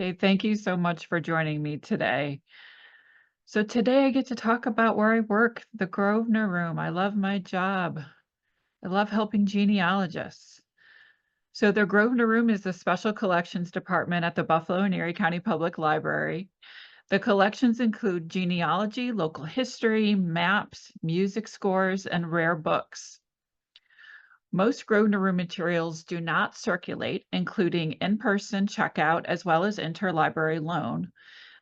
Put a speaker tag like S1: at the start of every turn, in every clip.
S1: Hey, thank you so much for joining me today. So today I get to talk about where I work, the Grosvenor Room. I love my job. I love helping genealogists. So the Grosvenor Room is the special collections department at the Buffalo and Erie County Public Library. The collections include genealogy, local history, maps, music scores, and rare books. Most Grosvenor Room materials do not circulate, including in-person checkout as well as interlibrary loan.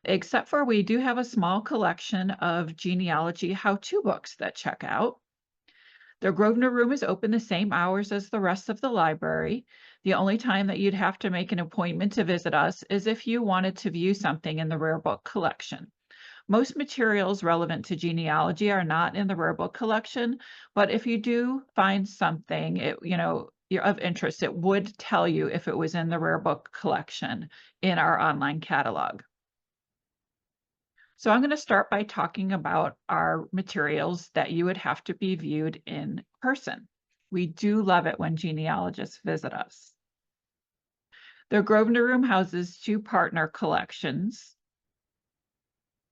S1: Except for we do have a small collection of genealogy how-to books that check out. The Grosvenor Room is open the same hours as the rest of the library. The only time that you'd have to make an appointment to visit us is if you wanted to view something in the rare book collection. Most materials relevant to genealogy are not in the rare book collection, but if you do find something, you're of interest, it would tell you if it was in the rare book collection in our online catalog. So I'm going to start by talking about our materials that you would have to be viewed in person. We do love it when genealogists visit us. The Grosvenor Room houses two partner collections: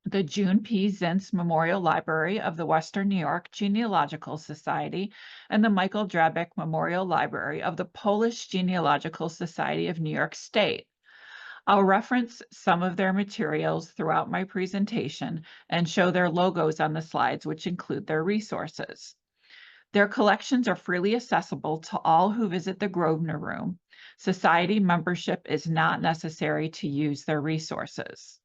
S1: the June P. Zintz Memorial Library of the Western New York Genealogical Society and the Michael Drabek Memorial Library of the Polish Genealogical Society of New York State. I'll reference some of their materials throughout my presentation and show their logos on the slides, which include their resources. Their collections are freely accessible to all who visit the Grosvenor Room. Society membership is not necessary to use their resources.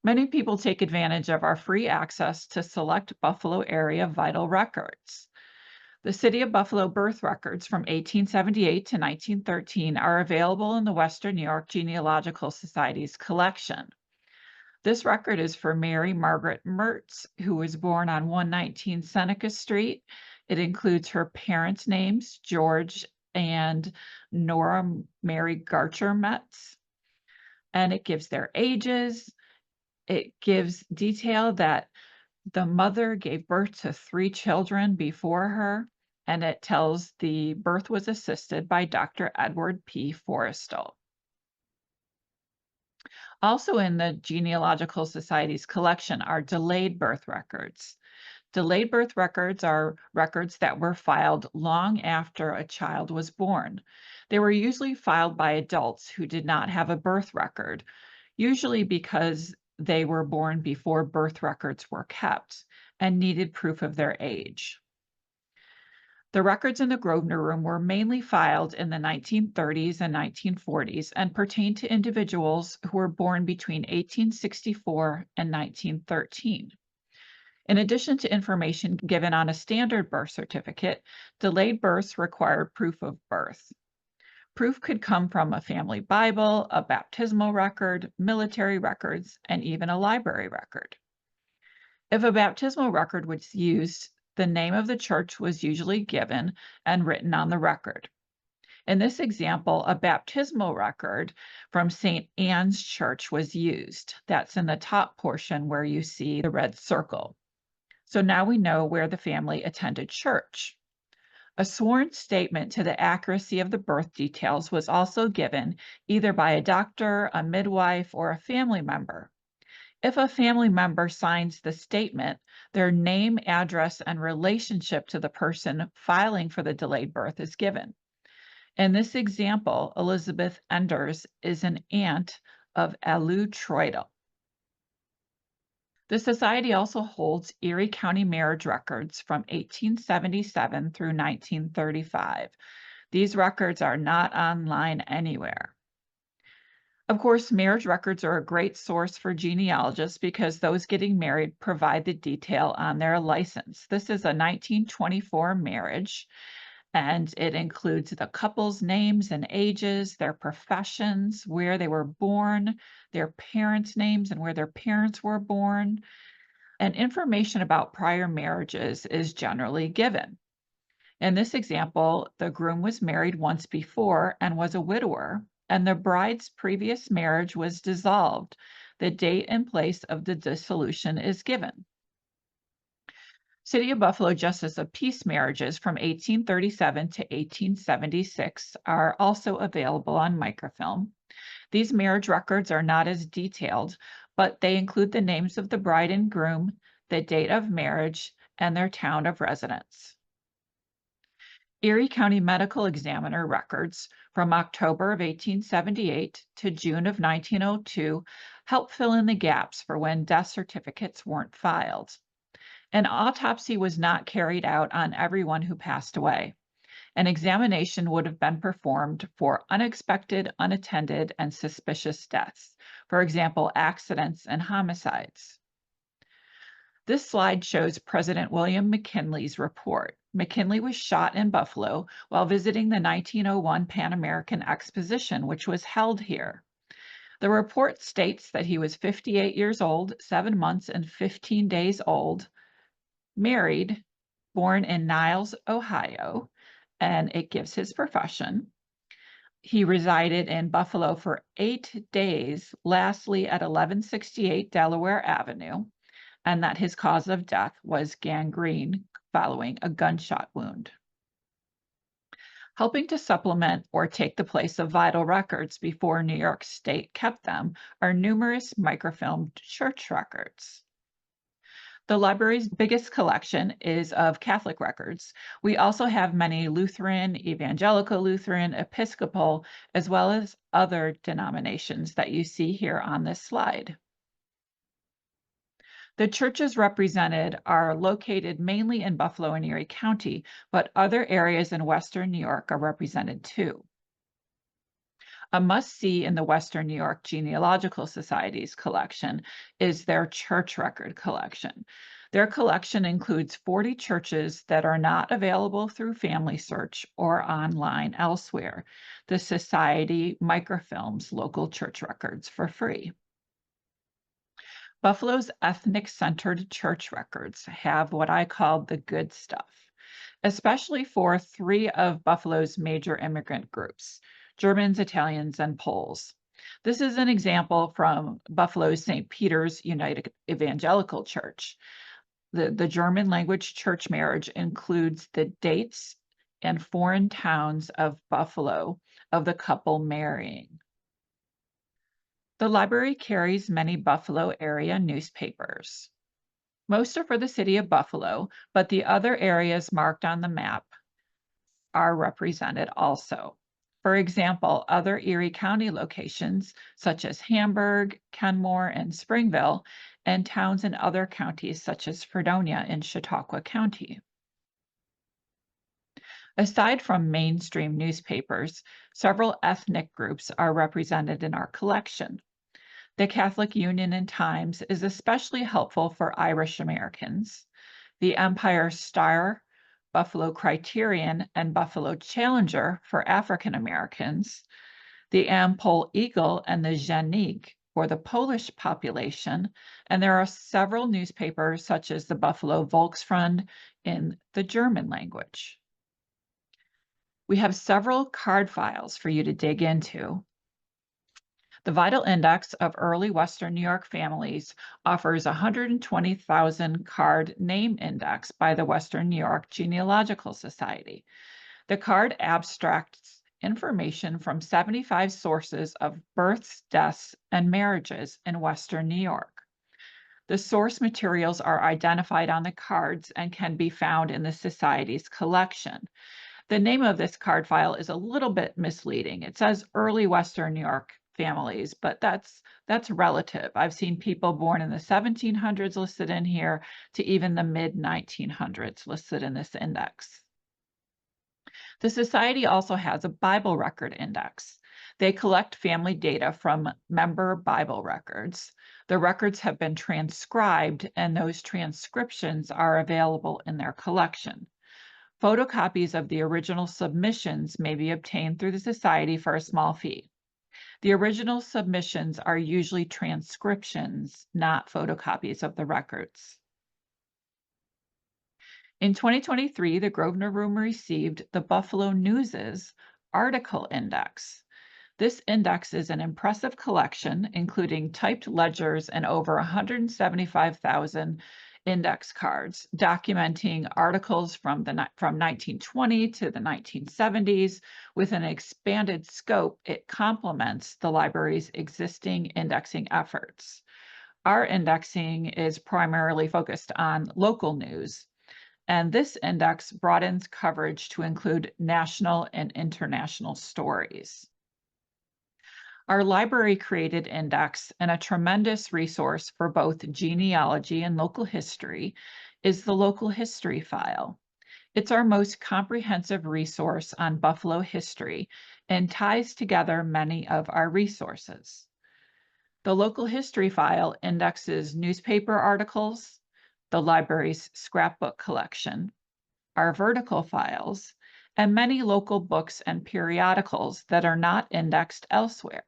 S1: Many people take advantage of our free access to select Buffalo area vital records. The City of Buffalo birth records from 1878 to 1913 are available in the Western New York Genealogical Society's collection. This record is for Mary Margaret Mertz, who was born on 119 Seneca Street. It includes her parents' names, George and Nora Mary Garcher Metz, and it gives their ages. It gives detail that the mother gave birth to 3 children before her, and it tells the birth was assisted by Dr. Edward P. Forrestal. Also in the Genealogical Society's collection are delayed birth records. Delayed birth records are records that were filed long after a child was born. They were usually filed by adults who did not have a birth record, usually because they were born before birth records were kept and needed proof of their age. The records in the Grosvenor Room were mainly filed in the 1930s and 1940s and pertain to individuals who were born between 1864 and 1913. In addition to information given on a standard birth certificate, delayed births required proof of birth. Proof could come from a family Bible, a baptismal record, military records, and even a library record. If a baptismal record was used, the name of the church was usually given and written on the record. In this example, a baptismal record from St. Anne's Church was used. That's in the top portion where you see the red circle. So now we know where the family attended church. A sworn statement to the accuracy of the birth details was also given either by a doctor, a midwife, or a family member. If a family member signs the statement, their name, address, and relationship to the person filing for the delayed birth is given. In this example, Elizabeth Enders is an aunt of Elu Troidel. The Society also holds Erie County marriage records from 1877 through 1935. These records are not online anywhere. Of course, marriage records are a great source for genealogists because those getting married provide the detail on their license. This is a 1924 marriage, and it includes the couple's names and ages, their professions, where they were born, their parents' names and where their parents were born, and information about prior marriages is generally given. In this example, the groom was married once before and was a widower, and the bride's previous marriage was dissolved. The date and place of the dissolution is given. City of Buffalo Justice of Peace marriages from 1837 to 1876 are also available on microfilm. These marriage records are not as detailed, but they include the names of the bride and groom, the date of marriage, and their town of residence. Erie County Medical Examiner records from October of 1878 to June of 1902 help fill in the gaps for when death certificates weren't filed. An autopsy was not carried out on everyone who passed away. An examination would have been performed for unexpected, unattended, and suspicious deaths, for example, accidents and homicides. This slide shows President William McKinley's report. McKinley was shot in Buffalo while visiting the 1901 Pan American Exposition, which was held here. The report states that he was 58 years old, 7 months and 15 days old, married, born in Niles, Ohio, and it gives his profession. He resided in Buffalo for 8 days, lastly at 1168 Delaware Avenue, and that his cause of death was gangrene following a gunshot wound. Helping to supplement or take the place of vital records before New York State kept them are numerous microfilmed church records. The library's biggest collection is of Catholic records. We also have many Lutheran, Evangelical Lutheran, Episcopal, as well as other denominations that you see here on this slide. The churches represented are located mainly in Buffalo and Erie County, but other areas in Western New York are represented too. A must-see in the Western New York Genealogical Society's collection is their church record collection. Their collection includes 40 churches that are not available through Family Search or online elsewhere. The Society microfilms local church records for free. Buffalo's ethnic-centered church records have what I call the good stuff, especially for 3 of Buffalo's major immigrant groups, Germans, Italians, and Poles. This is an example from Buffalo's St. Peter's United Evangelical Church. The German language church marriage includes the dates and foreign towns of Buffalo of the couple marrying. The library carries many Buffalo area newspapers. Most are for the city of Buffalo, but the other areas marked on the map are represented also. For example, other Erie County locations, such as Hamburg, Kenmore, and Springville, and towns in other counties, such as Fredonia in Chautauqua County. Aside from mainstream newspapers, several ethnic groups are represented in our collection. The Catholic Union and Times is especially helpful for Irish Americans. The Empire Star, Buffalo Criterion, and Buffalo Challenger for African Americans. The Am-Pol Eagle and the Dziennik for the Polish population. And there are several newspapers such as the Buffalo Volksfront in the German language. We have several card files for you to dig into. The Vital Index of Early Western New York Families offers a 120,000 card name index by the Western New York Genealogical Society. The card abstracts information from 75 sources of births, deaths, and marriages in Western New York. The source materials are identified on the cards and can be found in the Society's collection. The name of this card file is a little bit misleading. It says Early Western New York Families, but that's relative. I've seen people born in the 1700s listed in here to even the mid-1900s listed in this index. The Society also has a Bible record index. They collect family data from member Bible records. The records have been transcribed, and those transcriptions are available in their collection. Photocopies of the original submissions may be obtained through the Society for a small fee. The original submissions are usually transcriptions, not photocopies of the records. In 2023, the Grosvenor Room received the Buffalo News's Article Index. This index is an impressive collection, including typed ledgers and over 175,000 index cards documenting articles from 1920 to the 1970s. With an expanded scope, it complements the library's existing indexing efforts. Our indexing is primarily focused on local news, and this index broadens coverage to include national and international stories. Our library created index, and a tremendous resource for both genealogy and local history, is the local history file. It's our most comprehensive resource on Buffalo history and ties together many of our resources. The local history file indexes newspaper articles, the library's scrapbook collection, our vertical files, and many local books and periodicals that are not indexed elsewhere.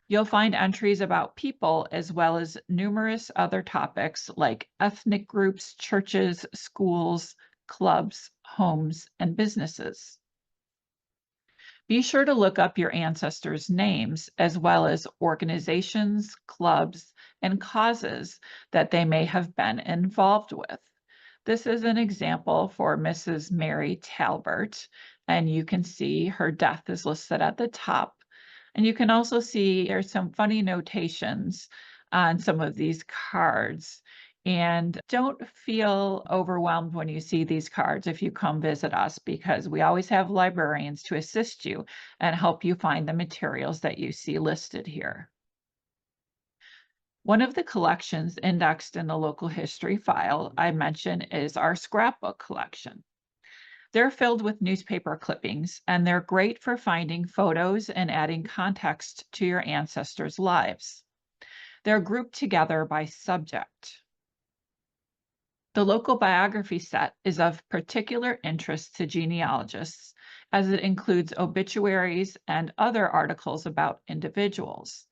S1: You'll find entries about people as well as numerous other topics like ethnic groups, churches, schools, clubs, homes, and businesses. Be sure to look up your ancestors' names as well as organizations, clubs, and causes that they may have been involved with. This is an example for Mrs. Mary Talbert, and you can see her death is listed at the top. And you can also see there's some funny notations on some of these cards. And don't feel overwhelmed when you see these cards if you come visit us, because we always have librarians to assist you and help you find the materials that you see listed here. One of the collections indexed in the local history file I mentioned is our scrapbook collection. They're filled with newspaper clippings, and they're great for finding photos and adding context to your ancestors' lives. They're grouped together by subject. The local biography set is of particular interest to genealogists, as it includes obituaries and other articles about individuals.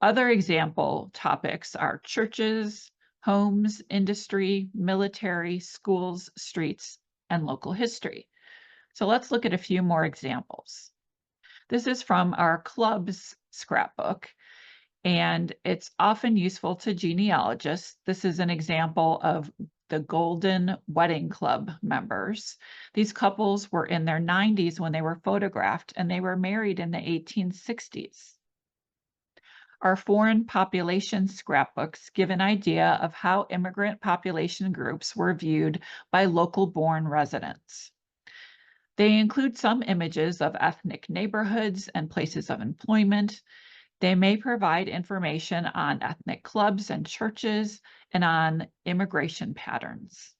S1: Other example topics are churches, homes, industry, military, schools, streets, and local history. So let's look at a few more examples. This is from our club's scrapbook, and it's often useful to genealogists. This is an example of the Golden Wedding Club members. These couples were in their 90s when they were photographed, and they were married in the 1860s. Our foreign population scrapbooks give an idea of how immigrant population groups were viewed by local-born residents. They include some images of ethnic neighborhoods and places of employment. They may provide information on ethnic clubs and churches and on immigration patterns.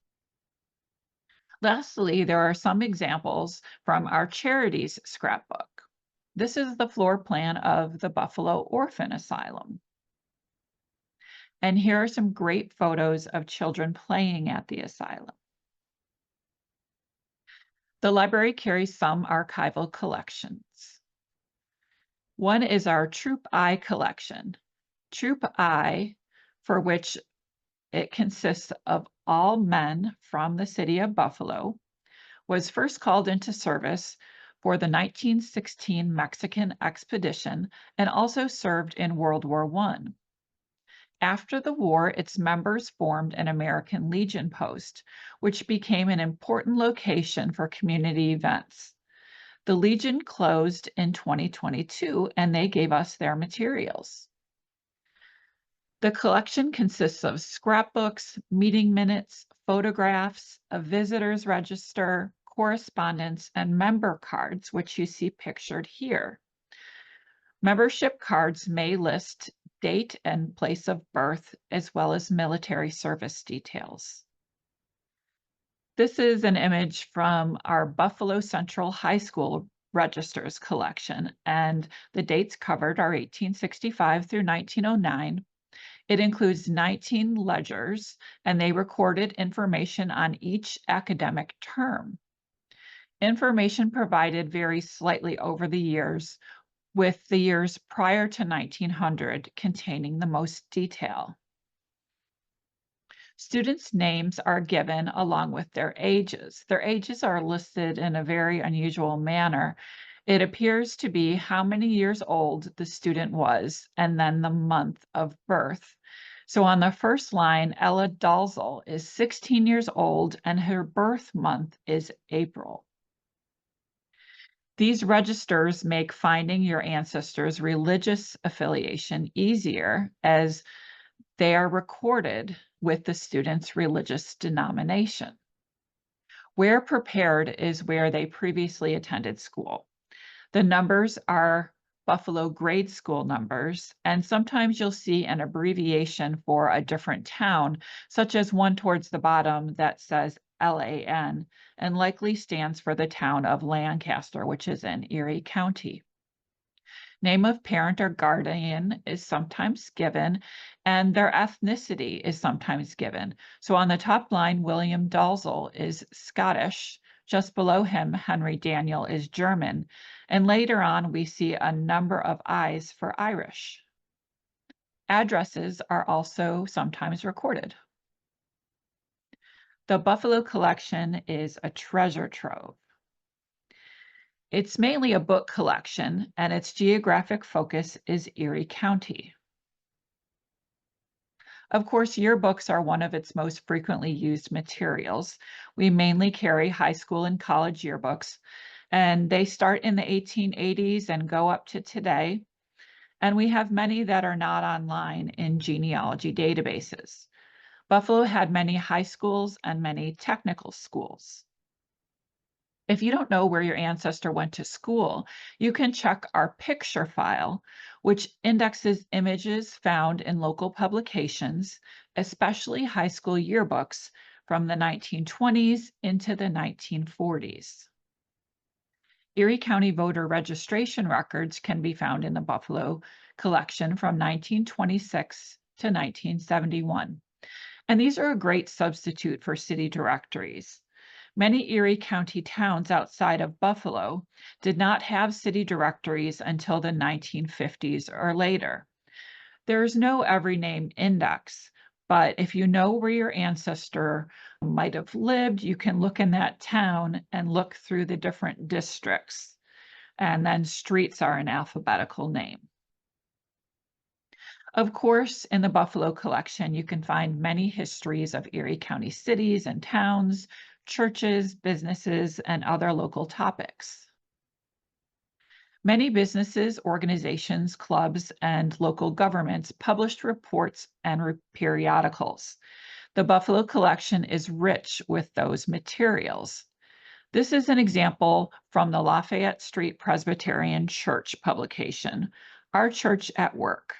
S1: Lastly, there are some examples from our charities scrapbook. This is the floor plan of the Buffalo Orphan Asylum. And here are some great photos of children playing at the asylum. The library carries some archival collections. One is our Troop I collection. Troop I, for which it consists of all men from the city of Buffalo, was first called into service for the 1916 Mexican expedition and also served in World War I. After the war, its members formed an American Legion post, which became an important location for community events. The Legion closed in 2022, and they gave us their materials. The collection consists of scrapbooks, meeting minutes, photographs, a visitor's register, correspondence, and member cards, which you see pictured here. Membership cards may list date and place of birth, as well as military service details. This is an image from our Buffalo Central High School registers collection, and the dates covered are 1865 through 1909. It includes 19 ledgers, and they recorded information on each academic term. Information provided varies slightly over the years, with the years prior to 1900 containing the most detail. Students' names are given along with their ages. Their ages are listed in a very unusual manner. It appears to be how many years old the student was, and then the month of birth. So on the first line, Ella Dalzell is 16 years old and her birth month is April. These registers make finding your ancestors' religious affiliation easier as they are recorded with the student's religious denomination. Where prepared is where they previously attended school. The numbers are Buffalo grade school numbers, and sometimes you'll see an abbreviation for a different town, such as one towards the bottom that says LAN, and likely stands for the town of Lancaster, which is in Erie County. Name of parent or guardian is sometimes given, and their ethnicity is sometimes given. So on the top line, William Dalzell is Scottish. Just below him, Henry Daniel is German. And later on, we see a number of I's for Irish. Addresses are also sometimes recorded. The Buffalo collection is a treasure trove. It's mainly a book collection, and its geographic focus is Erie County. Of course, yearbooks are one of its most frequently used materials. We mainly carry high school and college yearbooks, and they start in the 1880s and go up to today. And we have many that are not online in genealogy databases. Buffalo had many high schools and many technical schools. If you don't know where your ancestor went to school, you can check our picture file, which indexes images found in local publications, especially high school yearbooks from the 1920s into the 1940s. Erie County voter registration records can be found in the Buffalo collection from 1926 to 1971. And these are a great substitute for city directories. Many Erie County towns outside of Buffalo did not have city directories until the 1950s or later. There is no every name index, but if you know where your ancestor might have lived, you can look in that town and look through the different districts. And then streets are an alphabetical name. Of course, in the Buffalo collection, you can find many histories of Erie County cities and towns, churches, businesses, and other local topics. Many businesses, organizations, clubs, and local governments published reports and periodicals. The Buffalo collection is rich with those materials. This is an example from the Lafayette Street Presbyterian Church publication, Our Church at Work,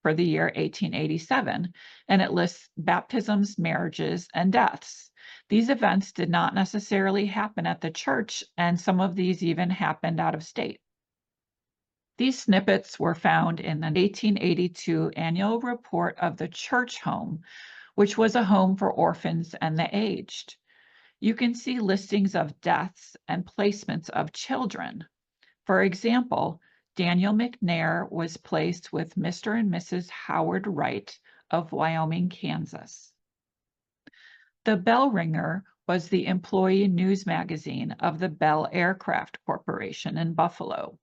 S1: for the year 1887, and it lists baptisms, marriages, and deaths. These events did not necessarily happen at the church, and some of these even happened out of state. These snippets were found in the 1882 annual report of the church home, which was a home for orphans and the aged. You can see listings of deaths and placements of children. For example, Daniel McNair was placed with Mr. and Mrs. Howard Wright of Wyoming, Kansas. The Bell Ringer was the employee news magazine of the Bell Aircraft Corporation in Buffalo.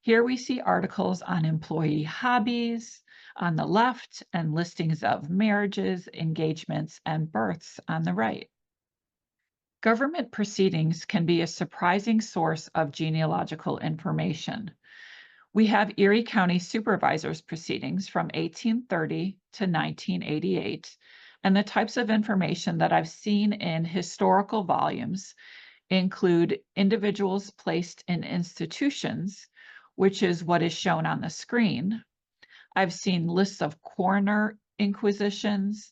S1: Here we see articles on employee hobbies on the left and listings of marriages, engagements, and births on the right. Government proceedings can be a surprising source of genealogical information. We have Erie County Supervisor's proceedings from 1830 to 1988, and the types of information that I've seen in historical volumes include individuals placed in institutions, which is what is shown on the screen. I've seen lists of coroner inquisitions,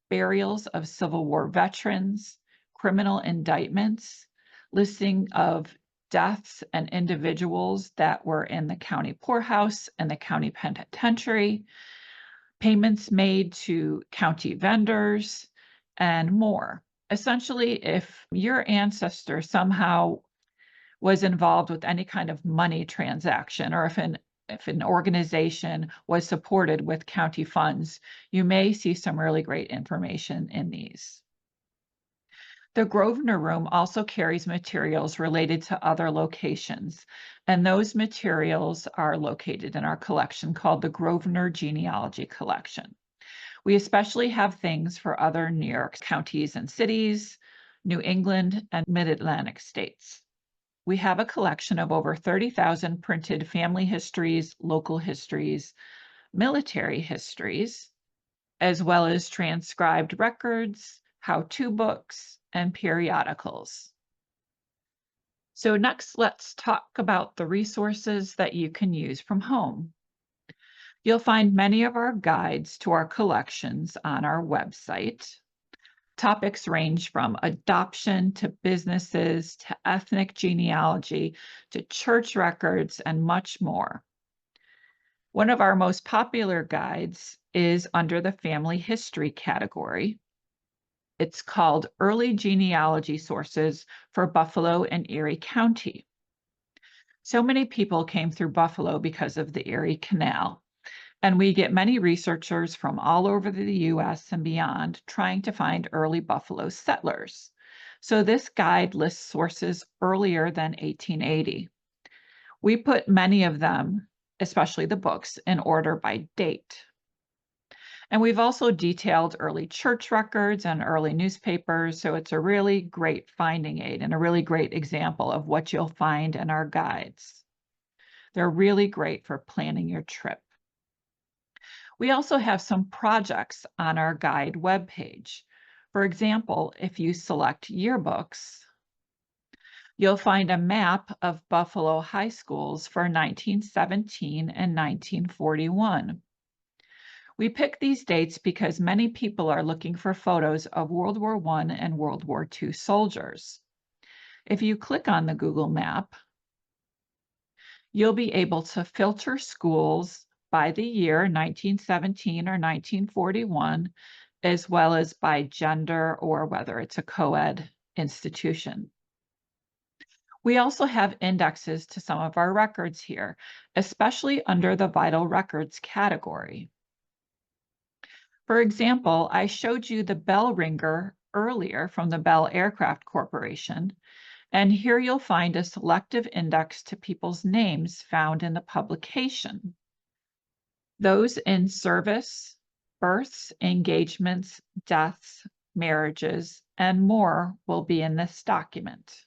S1: burials of Civil War veterans, criminal indictments, listing of deaths and individuals that were in the county poorhouse and the county penitentiary, payments made to county vendors, and more. Essentially, if your ancestor somehow was involved with any kind of money transaction, or if an organization was supported with county funds, you may see some really great information in these. The Grosvenor Room also carries materials related to other locations, and those materials are located in our collection called the Grosvenor Genealogy Collection. We especially have things for other New York counties and cities, New England, and Mid-Atlantic states. We have a collection of over 30,000 printed family histories, local histories, military histories, as well as transcribed records, how-to books, and periodicals. So next, let's talk about the resources that you can use from home. You'll find many of our guides to our collections on our website. Topics range from adoption to businesses to ethnic genealogy to church records and much more. One of our most popular guides is under the family history category. It's called Early Genealogy Sources for Buffalo and Erie County. So many people came through Buffalo because of the Erie Canal, and we get many researchers from all over the US and beyond trying to find early Buffalo settlers. So this guide lists sources earlier than 1880. We put many of them, especially the books, in order by date. And we've also detailed early church records and early newspapers, so it's a really great finding aid and a really great example of what you'll find in our guides. They're really great for planning your trip. We also have some projects on our guide webpage. For example, if you select yearbooks, you'll find a map of Buffalo high schools for 1917 and 1941. We pick these dates because many people are looking for photos of World War I and World War II soldiers. If you click on the Google map, you'll be able to filter schools by the year 1917 or 1941, as well as by gender or whether it's a co-ed institution. We also have indexes to some of our records here, especially under the vital records category. For example, I showed you the bell ringer earlier from the Bell Aircraft Corporation, and here you'll find a selective index to people's names found in the publication. Those in service, births, engagements, deaths, marriages, and more will be in this document.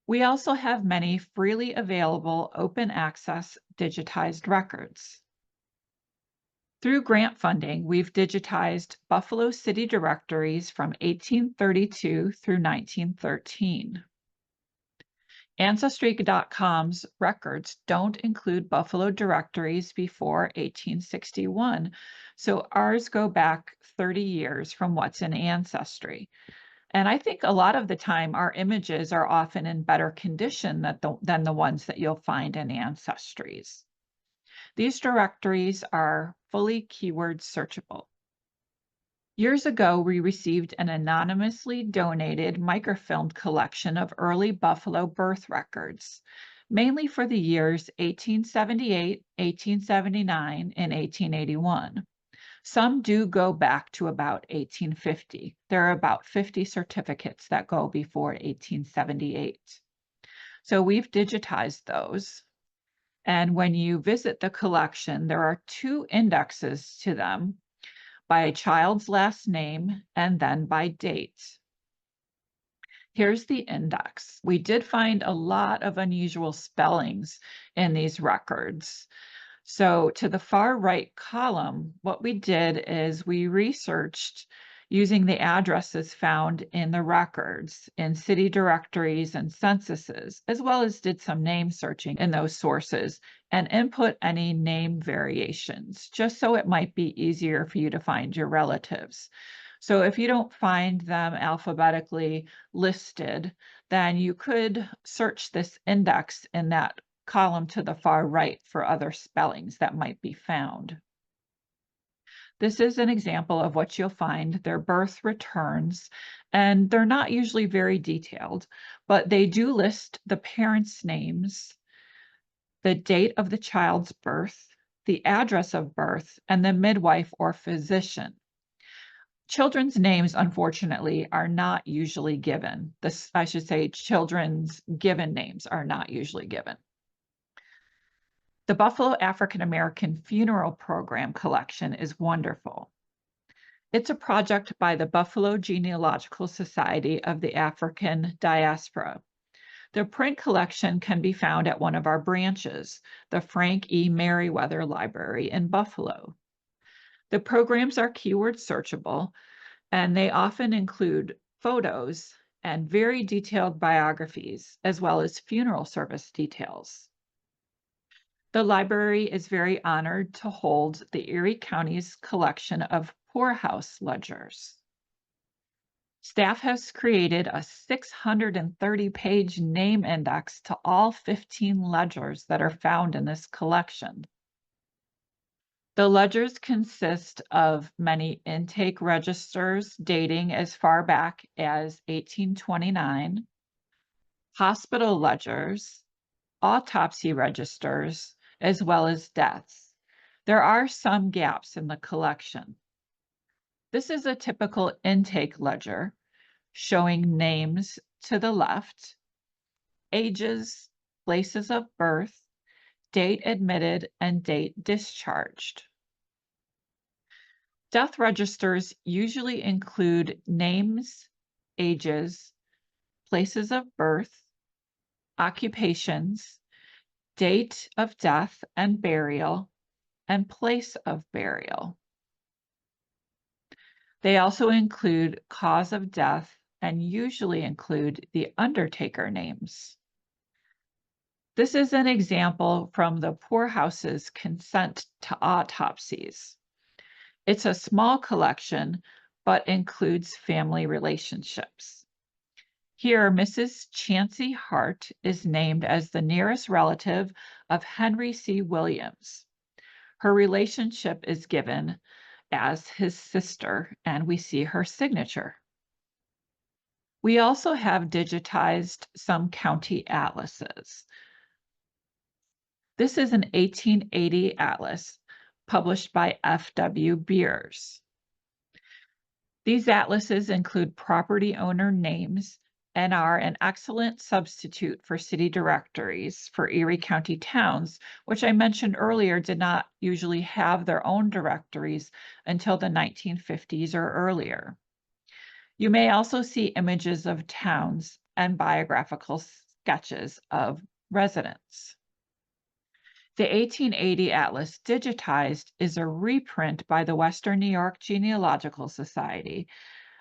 S1: We also have many freely available open access digitized records. Through grant funding, we've digitized Buffalo city directories from 1832 through 1913. Ancestry.com's records don't include Buffalo directories before 1861, so ours go back 30 years from what's in Ancestry. And I think a lot of the time our images are often in better condition than the ones that you'll find in Ancestries. These directories are fully keyword searchable. Years ago, we received an anonymously donated microfilmed collection of early Buffalo birth records, mainly for the years 1878, 1879, and 1881. Some do go back to about 1850. There are about 50 certificates that go before 1878. So we've digitized those. And when you visit the collection, there are two indexes to them by a child's last name and then by date. Here's the index. We did find a lot of unusual spellings in these records. So to the far right column, what we did is we researched using the addresses found in the records in city directories and censuses, as well as did some name searching in those sources and input any name variations, just so it might be easier for you to find your relatives. So if you don't find them alphabetically listed, then you could search this index in that column to the far right for other spellings that might be found. This is an example of what you'll find. They're birth returns, and they're not usually very detailed, but they do list the parents' names, the date of the child's birth, the address of birth, and the midwife or physician. Children's names, unfortunately, are not usually given. I should say children's given names are not usually given. The Buffalo African American Funeral Program collection is wonderful. It's a project by the Buffalo Genealogical Society of the African Diaspora. The print collection can be found at one of our branches, the Frank E. Merriweather Library in Buffalo. The programs are keyword searchable, and they often include photos and very detailed biographies, as well as funeral service details. The library is very honored to hold the Erie County's collection of Poorhouse Ledgers. Staff has created a 630-page name index to all 15 ledgers that are found in this collection. The ledgers consist of many intake registers dating as far back as 1829, hospital ledgers, autopsy registers, as well as deaths. There are some gaps in the collection. This is a typical intake ledger showing names to the left, ages, places of birth, date admitted, and date discharged. Death registers usually include names, ages, places of birth, occupations, date of death and burial, and place of burial. They also include cause of death and usually include the undertaker names. This is an example from the Poorhouse's consent to autopsies. It's a small collection, but includes family relationships. Here, Mrs. Chancey Hart is named as the nearest relative of Henry C. Williams. Her relationship is given as his sister, and we see her signature. We also have digitized some county atlases. This is an 1880 atlas published by F.W. Beers. These atlases include property owner names and are an excellent substitute for city directories for Erie County towns, which I mentioned earlier did not usually have their own directories until the 1950s or earlier. You may also see images of towns and biographical sketches of residents. The 1880 Atlas Digitized is a reprint by the Western New York Genealogical Society,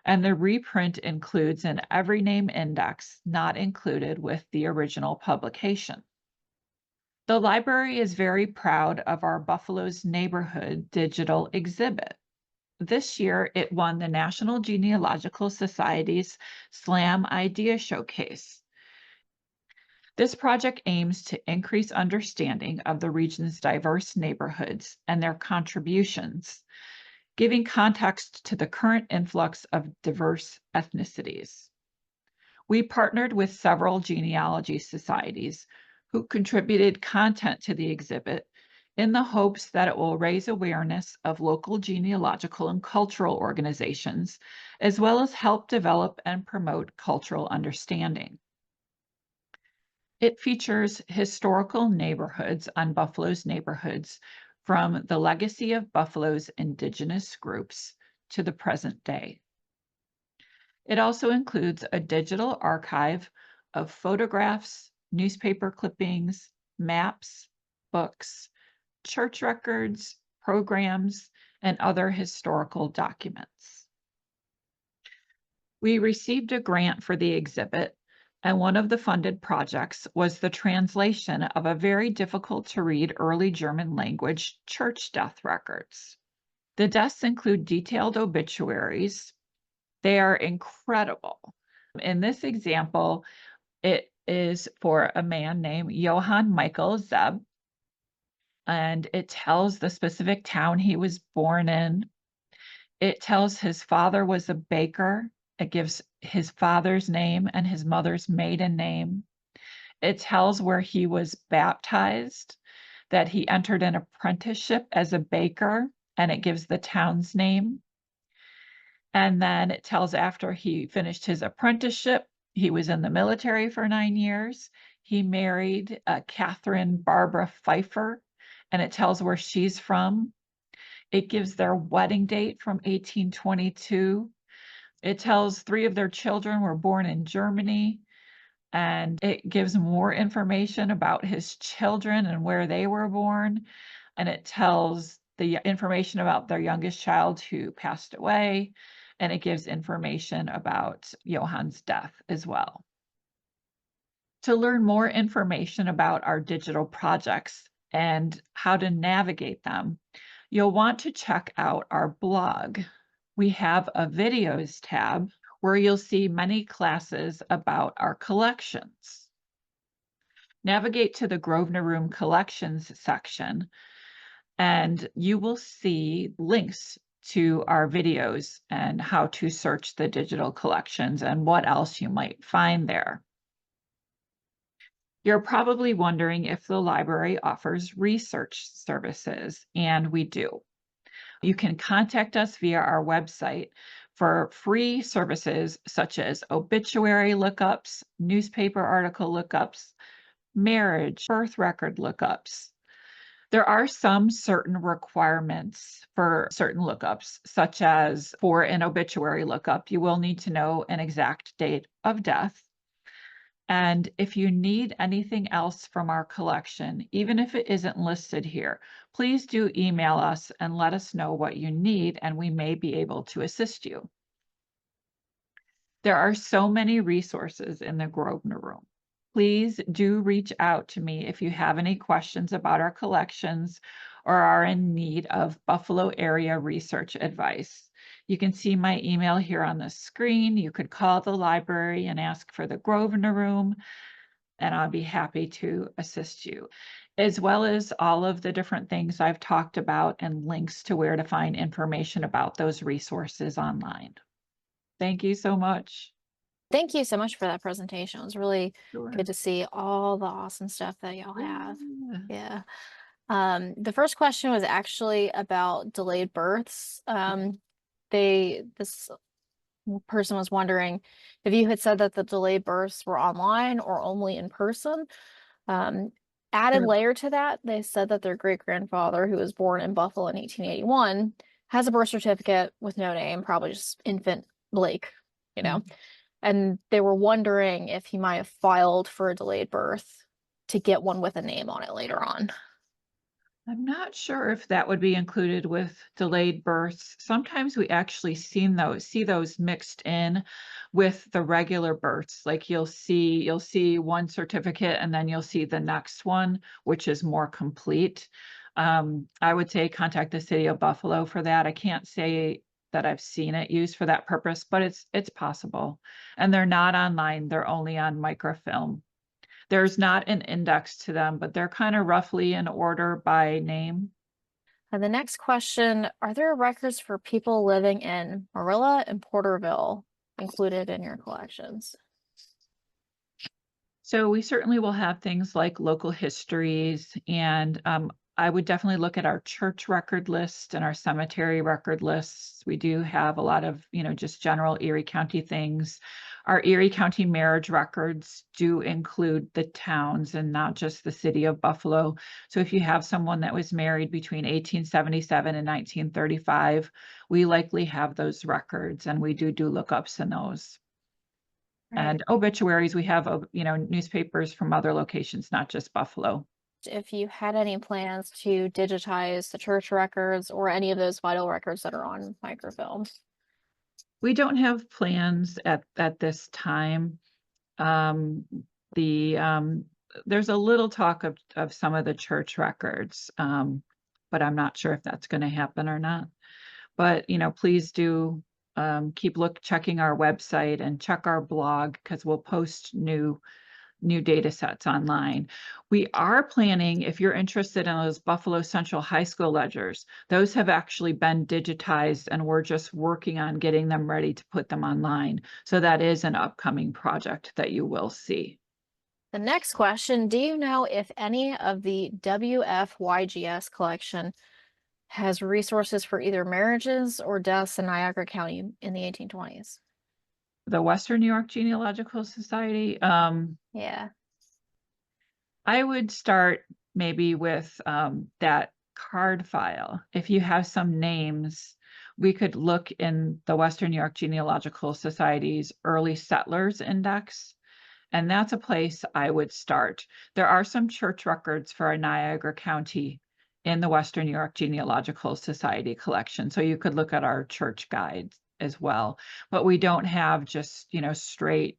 S1: and the reprint includes an every name index not included with the original publication. The library is very proud of our Buffalo's Neighborhood digital exhibit. This year, it won the National Genealogical Society's SLAM Idea Showcase. This project aims to increase understanding of the region's diverse neighborhoods and their contributions, giving context to the current influx of diverse ethnicities. We partnered with several genealogy societies who contributed content to the exhibit in the hopes that it will raise awareness of local genealogical and cultural organizations, as well as help develop and promote cultural understanding. It features historical neighborhoods on Buffalo's neighborhoods from the legacy of Buffalo's indigenous groups to the present day. It also includes a digital archive of photographs, newspaper clippings, maps, books, church records, programs, and other historical documents. We received a grant for the exhibit, and one of the funded projects was the translation of a very difficult to read early German language church death records. The deaths include detailed obituaries. They are incredible. In this example, it is for a man named Johann Michael Zeb, and it tells the specific town he was born in. It tells his father was a baker. It gives his father's name and his mother's maiden name. It tells where he was baptized, that he entered an apprenticeship as a baker, and it gives the town's name. And then it tells after he finished his apprenticeship, he was in the military for 9 years. He married Catherine Barbara Pfeiffer, and it tells where she's from. It gives their wedding date from 1822. It tells 3 of their children were born in Germany, and it gives more information about his children and where they were born, and it tells the information about their youngest child who passed away, and it gives information about Johann's death as well. To learn more information about our digital projects and how to navigate them, you'll want to check out our blog. We have a videos tab where you'll see many classes about our collections. Navigate to the Grosvenor Room collections section, and you will see links to our videos and how to search the digital collections and what else you might find there. You're probably wondering if the library offers research services, and we do. You can contact us via our website for free services such as obituary lookups, newspaper article lookups, marriage, birth record lookups. There are some certain requirements for certain lookups, such as for an obituary lookup, you will need to know an exact date of death. And if you need anything else from our collection, even if it isn't listed here, please do email us and let us know what you need, and we may be able to assist you. There are so many resources in the Grosvenor Room. Please do reach out to me if you have any questions about our collections or are in need of Buffalo area research advice. You can see my email here on the screen. You could call the library and ask for the Grosvenor Room, and I'll be happy to assist you, as well as all of the different things I've talked about and links to where to find information about those resources online. Thank you so much.
S2: Thank you so much for that presentation. It was really
S1: Sure.
S2: good to see all the awesome stuff that y'all have.
S1: Yeah.
S2: Yeah. The first question was actually about delayed births. This person was wondering if you had said that the delayed births were online or only in person. Added
S1: Sure.
S2: layer to that, they said that their great-grandfather, who was born in Buffalo in 1881, has a birth certificate with no name, probably just infant Blake, you know. And they were wondering if he might have filed for a delayed birth to get one with a name on it later on.
S1: I'm not sure if that would be included with delayed births. Sometimes we actually see those mixed in with the regular births. Like you'll see one certificate and then you'll see the next one, which is more complete. I would say contact the city of Buffalo for that. I can't say that I've seen it used for that purpose, but it's possible. And they're not online, they're only on microfilm. There's not an index to them, but they're kind of roughly in order by name.
S2: And the next question, are there records for people living in Marilla and Porterville included in your collections?
S1: So we certainly will have things like local histories, and I would definitely look at our church record list and our cemetery record lists. We do have a lot of, just general Erie County things. Our Erie County marriage records do include the towns and not just the city of Buffalo. So if you have someone that was married between 1877 and 1935, we likely have those records, and we do lookups in those. And obituaries, we have, newspapers from other locations, not just Buffalo.
S2: If you had any plans to digitize the church records or any of those vital records that are on microfilm.
S1: We don't have plans at this time. There's a little talk of some of the church records, but I'm not sure if that's going to happen or not. But please do keep checking our website and check our blog, because we'll post new data sets online. We are planning, if you're interested in those Buffalo Central High School ledgers, those have actually been digitized, and we're just working on getting them ready to put them online. So that is an upcoming project that you will see.
S2: The next question, do you know if any of the WFYGS collection has resources for either marriages or deaths in Niagara County in the 1820s?
S1: The Western New York Genealogical Society,
S2: Yeah.
S1: I would start maybe with that card file. If you have some names, we could look in the Western New York Genealogical Society's Early Settlers Index, and that's a place I would start. There are some church records for a Niagara County in the Western New York Genealogical Society collection, so you could look at our church guides as well. But we don't have just, straight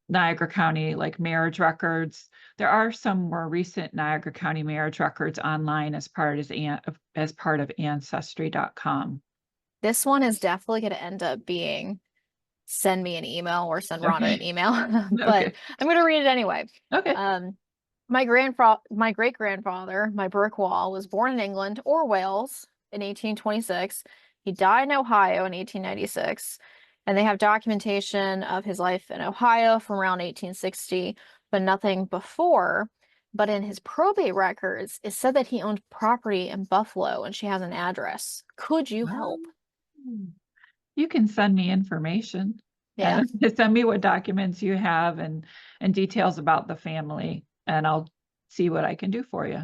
S1: Niagara County like marriage records. There are some more recent Niagara County marriage records online as part of ancestry.com.
S2: This one is definitely going to end up being send me an email or send Rhonda an
S1: Okay.
S2: email, but
S1: Okay.
S2: I'm going to read it anyway.
S1: Okay.
S2: My great-grandfather, my brick wall, was born in England or Wales in 1826. He died in Ohio in 1896, and they have documentation of his life in Ohio from around 1860, but nothing before. But in his probate records, it said that he owned property in Buffalo, and she has an address. Could you help?
S1: You can send me information.
S2: Yeah.
S1: And send me what documents you have and details about the family, and I'll see what I can do for you.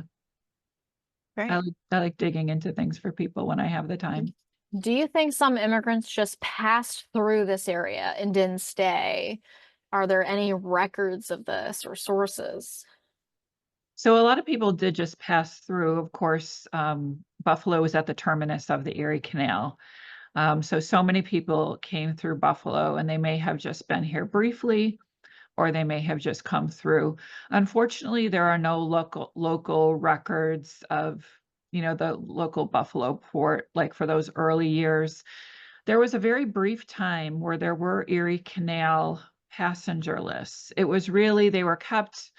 S2: Great.
S1: I like digging into things for people when I have the time.
S2: Do you think some immigrants just passed through this area and didn't stay? Are there any records of this or sources?
S1: So a lot of people did just pass through. Of course, Buffalo was at the terminus of the Erie Canal. So many people came through Buffalo, and they may have just been here briefly, or they may have just come through. Unfortunately, there are no local records of, the local Buffalo port, like for those early years. There was a very brief time where there were Erie Canal passenger lists. It was really, they were kept,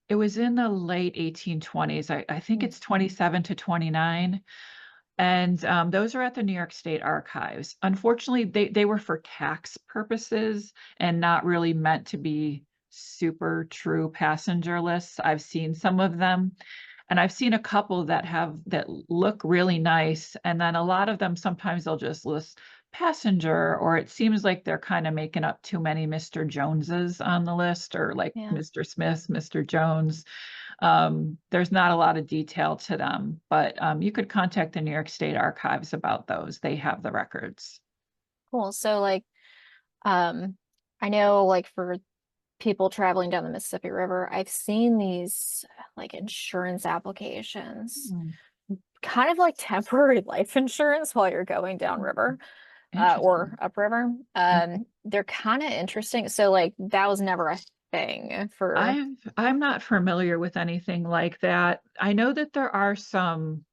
S1: it was in the late 1820s. I think it's 27 to 29. And those are at the New York State Archives. Unfortunately, they were for tax purposes and not really meant to be super true passenger lists. I've seen some of them, and I've seen a couple that look really nice. And then a lot of them, sometimes they'll just list passenger, or it seems like they're kind of making up too many Mr. Joneses on the list, or like
S2: Yeah.
S1: Mr. Smith, Mr. Jones. There's not a lot of detail to them, but you could contact the New York State Archives about those. They have the records.
S2: Cool. So I know for people traveling down the Mississippi River, I've seen these insurance applications, kind of like temporary life insurance while you're going downriver or upriver. They're kind of interesting. So that was never a thing for.
S1: I'm not familiar with anything like that. I know that there are some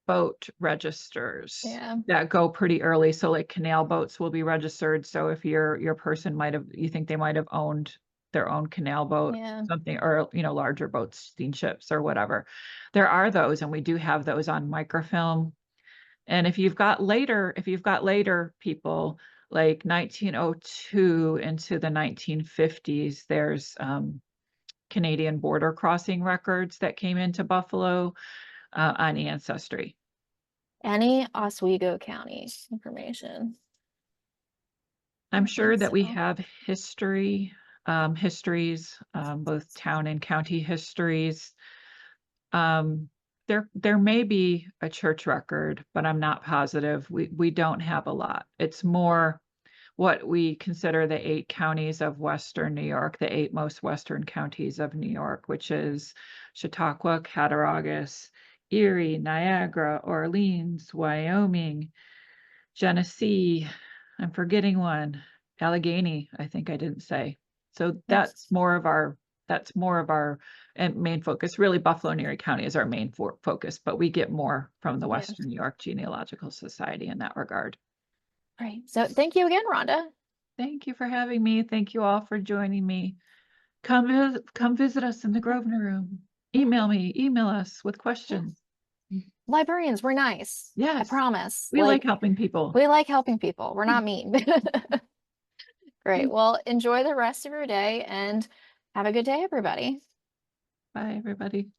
S1: boat registers that go pretty early. So like canal boats will be registered. So if your person you think they might have owned their own canal boat, something, or larger boats, steamships or whatever. There are those, and we do have those on microfilm. And if you've got later people like 1902 into the 1950s, there's Canadian border crossing records that came into Buffalo on Ancestry.
S2: Any Oswego County information?
S1: I'm sure that we have histories, both town and county histories. There may be a church record, but I'm not positive. We don't have a lot. It's more what we consider the 8 counties of Western New York, the 8 most western counties of New York, which is Chautauqua, Cattaraugus, Erie, Niagara, Orleans, Wyoming, Genesee. I'm forgetting one. Allegheny, I think I didn't say. So that's more of our main focus. Really, Buffalo and Erie County is our main focus, but we get more from the Western New York Genealogical Society in that regard.
S2: Right. So thank you again, Rhonda.
S1: Thank you for having me. Thank you all for joining me. Come visit us in the Grosvenor Room. Email us with questions.
S2: Librarians, we're nice.
S1: Yes.
S2: I promise.
S1: We like helping people.
S2: We like helping people. We're not mean. Great. Well, enjoy the rest of your day and have a good day, everybody.
S1: Bye, everybody.